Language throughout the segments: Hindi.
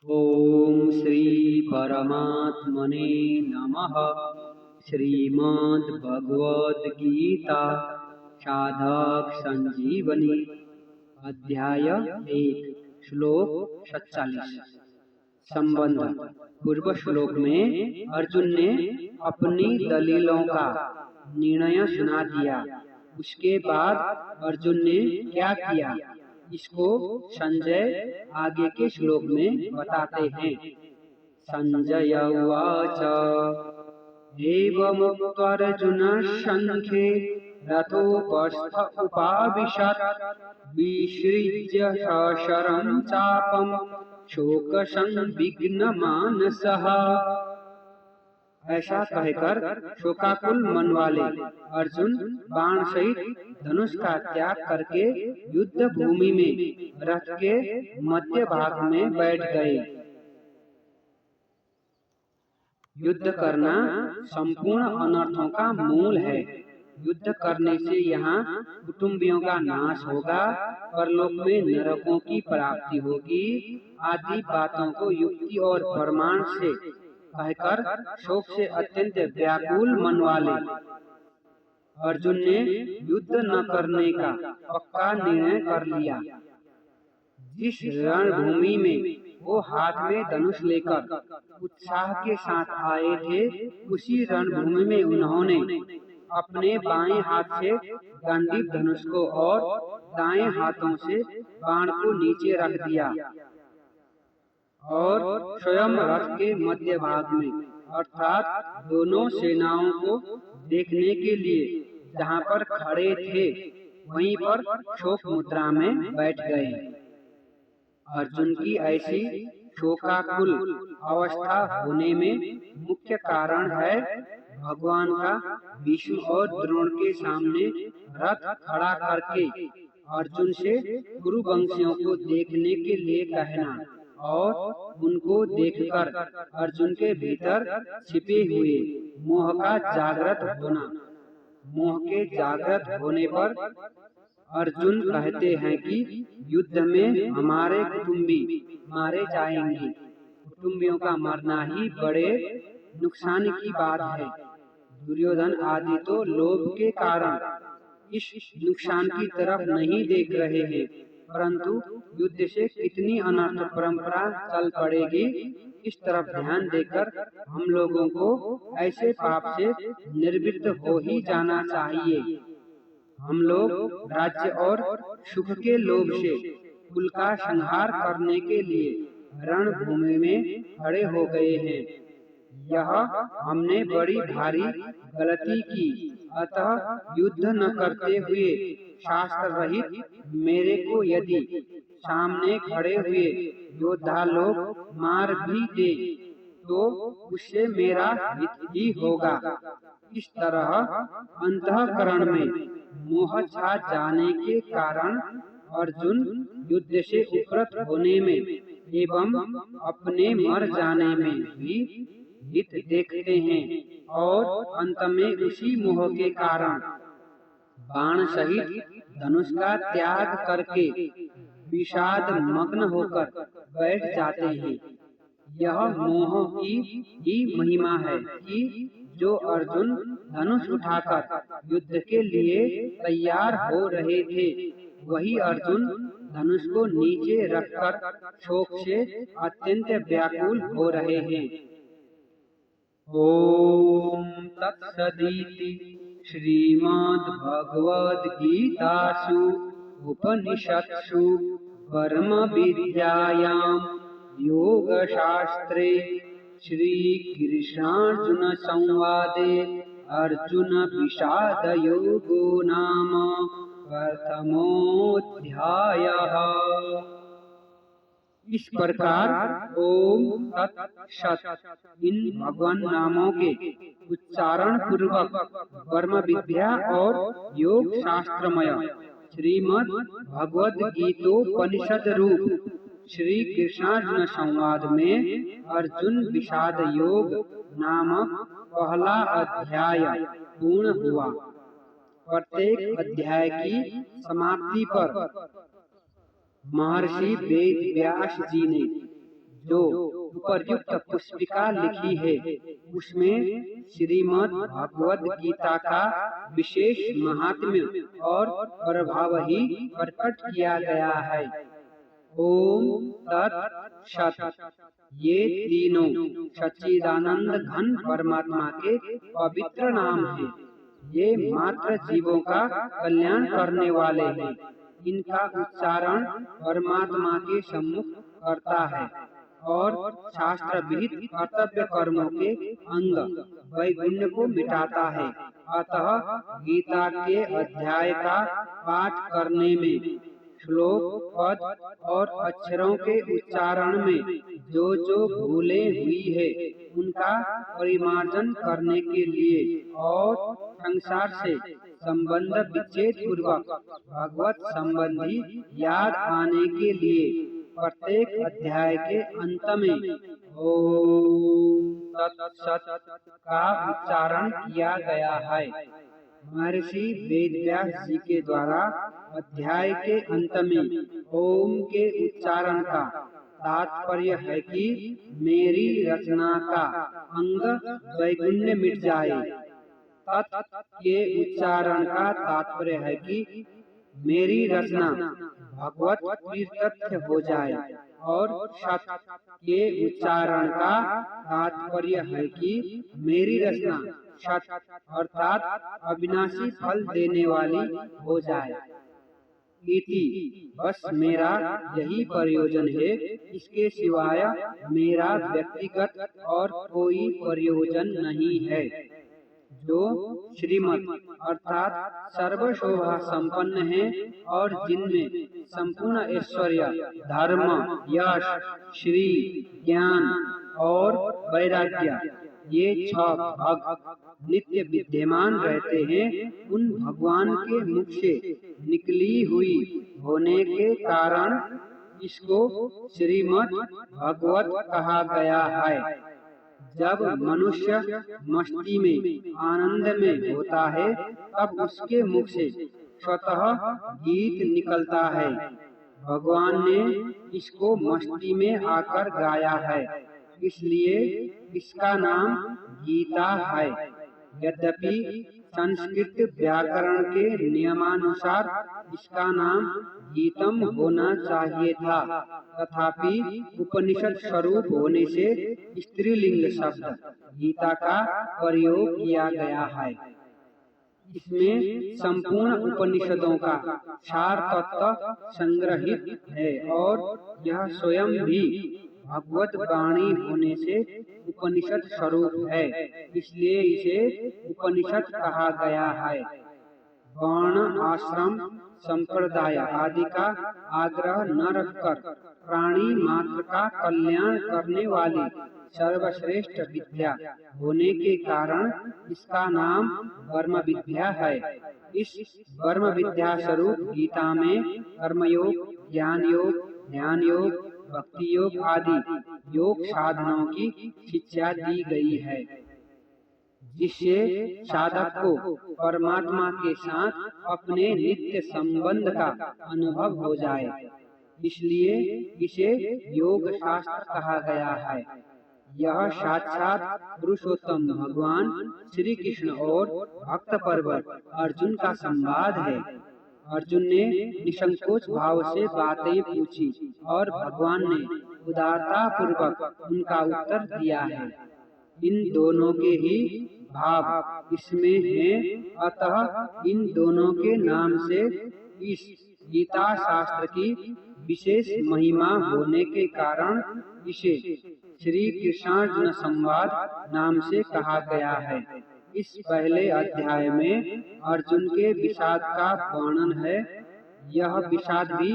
ओम श्री परमात्मने नमः। श्रीमद् भगवद गीता साधक संजीवनी अध्याय 1 श्लोक 47। संबंध। पूर्व श्लोक में अर्जुन ने अपनी दलीलों का निर्णय सुना दिया। उसके बाद अर्जुन ने क्या किया, इसको संजय आगे के श्लोक में बताते हैं। संजय उवाच एवमुक्त्वार्जुनः संख्ये रथोपस्थ उपाविशत् विसृज्य सशरं चापं शोकसंविघ्नमानसः। ऐसा कहकर शोकाकुल मन वाले अर्जुन बाण सहित धनुष का त्याग करके युद्ध भूमि में रथ के मध्य भाग में बैठ गए। युद्ध करना संपूर्ण अनर्थों का मूल है। युद्ध करने से यहाँ कुटुंबियों का नाश होगा, परलोक में नरकों की प्राप्ति होगी आदि बातों को युक्ति और प्रमाण से कहकर शोक से अत्यंत व्याकुल मन वाले अर्जुन ने युद्ध न करने का पक्का निर्णय कर लिया। जिस रणभूमि में वो हाथ में धनुष लेकर उत्साह के साथ आए थे, उसी रणभूमि में उन्होंने अपने बाएं हाथ से गांडीव धनुष को और दाएं हाथों से बाण को नीचे रख दिया और स्वयं रथ के मध्य भाग में अर्थात दोनों सेनाओं को देखने के लिए जहाँ पर खड़े थे वहीं पर शोक मुद्रा में बैठ गए। अर्जुन की ऐसी शोकाकुल अवस्था होने में मुख्य कारण है भगवान का भीष्म और द्रोण के सामने रथ खड़ा करके अर्जुन से कुरुवंशियों को देखने के लिए कहना और उनको देखकर अर्जुन के भीतर छिपे हुए मोह का जागृत होना। मोह के जागृत होने पर अर्जुन कहते हैं कि युद्ध में हमारे कुटुंबी मारे जाएंगे। कुटुंबियों का मरना ही बड़े नुकसान की बात है। दुर्योधन आदि तो लोभ के कारण इस नुकसान की तरफ नहीं देख रहे हैं, परंतु युद्ध से कितनी अनर्थ परंपरा चल पड़ेगी, इस तरफ ध्यान देकर हम लोगों को ऐसे पाप से निर्वृत्त हो ही जाना चाहिए। हम लोग राज्य और सुख के लोभ से कुल का संहार करने के लिए रणभूमि में खड़े हो गए हैं। यह हमने बड़ी भारी गलती की, अतः युद्ध न करते हुए शास्त्र रहित मेरे को यदि सामने खड़े हुए योद्धा लोग मार भी दे तो उससे मेरा हित ही होगा। इस तरह अंतःकरण में मोह छा जाने के कारण अर्जुन युद्ध से उपरत होने में एवं अपने मर जाने में भी हित देखते हैं और अंत में उसी मोह के कारण बाण सहित धनुष का त्याग करके विषाद मग्न होकर बैठ जाते हैं। यह मोह की ही महिमा है कि जो अर्जुन धनुष उठाकर युद्ध के लिए तैयार हो रहे थे, वही अर्जुन धनुष को नीचे रखकर शोक से अत्यंत व्याकुल हो रहे हैं। ओम तत्सदिति श्रीमद् भगवद गीतासु उपनिषत्सु कर्म विद्यायां योग शास्त्रे श्री कृष्णार्जुन संवादे अर्जुन विषाद योगो नाम प्रथमोऽध्यायः। इस प्रकार ओम तत्सत् इन भगवान नामों के उच्चारण पूर्वक कर्म विद्या और योग शास्त्रमय श्रीमद् भगवद गीतोपनिषद रूप श्री कृष्णार्जुन संवाद में अर्जुन विषाद योग नामक पहला अध्याय पूर्ण हुआ। प्रत्येक अध्याय की समाप्ति पर महर्षि वेद व्यास जी ने जो उपर्युक्त पुस्तिका लिखी है उसमें श्रीमद् भगवद गीता का विशेष महात्म्य और प्रभाव ही प्रकट किया गया है। ओम तत् सत्। ये तीनों सच्चिदानंद घन परमात्मा के पवित्र नाम हैं। ये मात्र जीवों का कल्याण करने वाले हैं। इनका उच्चारण परमात्मा के सम्मुख करता है और शास्त्र विहित कर्तव्य कर्मों के अंग वैगुण्य को मिटाता है। अतः गीता के अध्याय का पाठ करने में, श्लोक, पद और अक्षरों के उच्चारण में जो भूलें हुई है उनका परिमार्जन करने के लिए और संसार से संबंध विच्छेद पूर्वक भगवत संबंधी याद आने के लिए प्रत्येक अध्याय के अंत में ओम तत्सत् का उच्चारण किया गया है। महर्षि वेदव्यास जी के द्वारा अध्याय के अंत में ओम के उच्चारण का तात्पर्य है कि मेरी रचना का अंग वैगुण्य मिट जाए। तत् के उच्चारण का तात्पर्य है कि मेरी रचना भगवत प्रीत्यर्थ हो जाए और सत् के उच्चारण का तात्पर्य है कि मेरी रचना सत् अर्थात अविनाशी फल देने वाली हो जाए। इति बस मेरा यही प्रयोजन है। इसके सिवाय मेरा व्यक्तिगत और कोई प्रयोजन नहीं है। जो श्रीमद् अर्थात सर्व शोभा संपन्न है और जिनमें संपूर्ण ऐश्वर्य, धर्म, यश, श्री, ज्ञान और वैराग्य ये 6 भाग नित्य विद्यमान रहते हैं, उन भगवान के मुख से निकली हुई होने के कारण इसको श्रीमद् भागवत कहा गया है। जब मनुष्य मस्ती में, आनंद में होता है तब उसके मुख से स्वतः गीत निकलता है। भगवान ने इसको मस्ती में आकर गाया है, इसलिए इसका नाम गीता है। यद्यपि संस्कृत व्याकरण के नियमानुसार इसका नाम गीतम होना चाहिए था, तथापि उपनिषद स्वरूप होने से स्त्रीलिंग शब्द गीता का प्रयोग किया गया है। इसमें संपूर्ण उपनिषदों का सार तत्व संग्रहित है और यह स्वयं भी भगवत वाणी होने से उपनिषद स्वरूप है, इसलिए इसे उपनिषद कहा गया है। वर्ण, आश्रम, संप्रदाय आदि का आग्रह न रखकर प्राणी मात्र का कल्याण करने वाली सर्वश्रेष्ठ विद्या होने के कारण इसका नाम ब्रह्म विद्या है। इस ब्रह्म विद्या स्वरूप गीता में कर्मयोग, ज्ञान योग, ध्यान योग, भक्ति योग आदि योग साधनों की शिक्षा दी गई है, जिससे साधक को परमात्मा के साथ अपने नित्य संबंध का अनुभव हो जाए। इसलिए इसे योग शास्त्र कहा गया है। यह साक्षात पुरुषोत्तम भगवान श्री कृष्ण और भक्त पर्वत अर्जुन का संवाद है। अर्जुन ने निसंकोच भाव से बातें पूछी और भगवान ने उदारता पूर्वक उनका उत्तर दिया है। इन दोनों के ही भाव इसमें हैं, अतः इन दोनों के नाम से इस गीता शास्त्र की विशेष महिमा होने के कारण इसे श्री कृष्णार्जुन संवाद नाम से कहा गया है। इस पहले अध्याय में अर्जुन के विषाद का वर्णन है। यह विषाद भी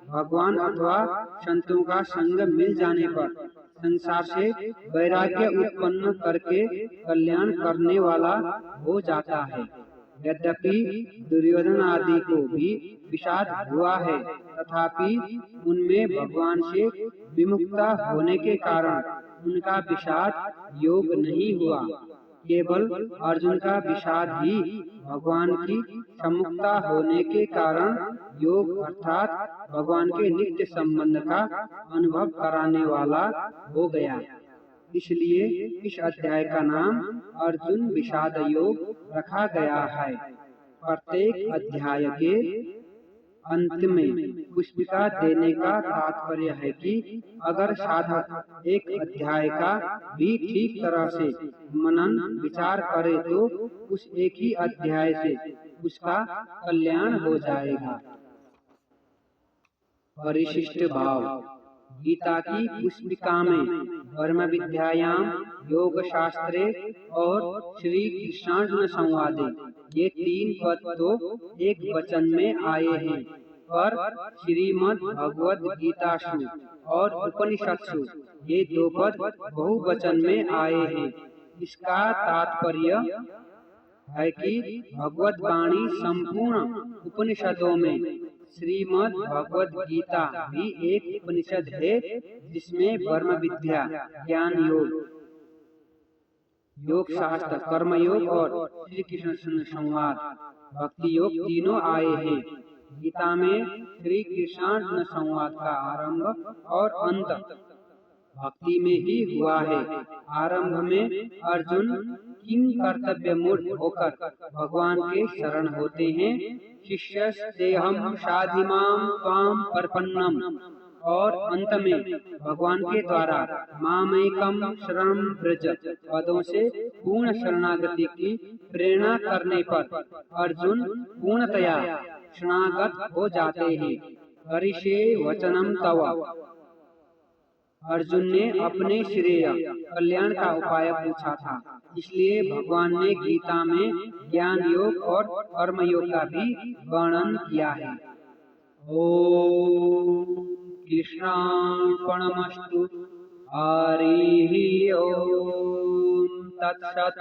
भगवान अथवा संतों का संग मिल जाने पर संसार से वैराग्य उत्पन्न करके कल्याण करने वाला हो जाता है। यद्यपि दुर्योधन आदि को भी विषाद हुआ है, तथापि उनमें भगवान से विमुखता होने के कारण उनका विषाद योग नहीं हुआ, केवल अर्जुन का विषाद ही भगवान की सम्मुखता होने के कारण योग अर्थात भगवान के नित्य संबंध का अनुभव कराने वाला हो गया। इसलिए इस अध्याय का नाम अर्जुन विषाद योग रखा गया है। प्रत्येक अध्याय के अंत में पुष्पिका देने का तात्पर्य है कि अगर साधक एक अध्याय का भी ठीक तरह से मनन विचार करे तो उस एक ही अध्याय से उसका कल्याण हो जाएगा। परिशिष्ट भाव। गीता की पुष्पिका में ब्रह्म विद्यायाम योग शास्त्रे और श्री कृष्णार्जुन संवादे ये 3 पद तो एक वचन में आए हैं, पर श्रीमद् भगवद गीतासु और उपनिषत्सु ये 2 पद बहुवचन में आए हैं। इसका तात्पर्य है कि भगवद वाणी संपूर्ण उपनिषदों में श्रीमद् भगवद गीता भी एक उपनिषद है जिसमें ब्रह्म विद्या, ज्ञान योग, योग शास्त्र, कर्म योग और श्री कृष्ण संवाद, भक्ति योग तीनों आए हैं। गीता में श्री कृष्णार्जुन संवाद का आरंभ और अंत भक्ति में ही हुआ है। आरंभ में अर्जुन किम कर्तव्य मूढ़ होकर भगवान के शरण होते हैं। शिष्यस्तेहं शाधिमां त्वां प्रपन्नम, और अंत में भगवान के द्वारा मामेकम शरणं व्रज पदों से पूर्ण शरणागति की प्रेरणा करने पर अर्जुन पूर्णतया शरणागत हो जाते हैं। करिष्ये वचनम तव। अर्जुन ने अपने श्रेय कल्याण का उपाय पूछा था, इसलिए भगवान ने गीता में ज्ञान योग और कर्म योग का भी वर्णन किया है। ओम कृष्णार्पणमस्तु। हरि ओम तत्सत्।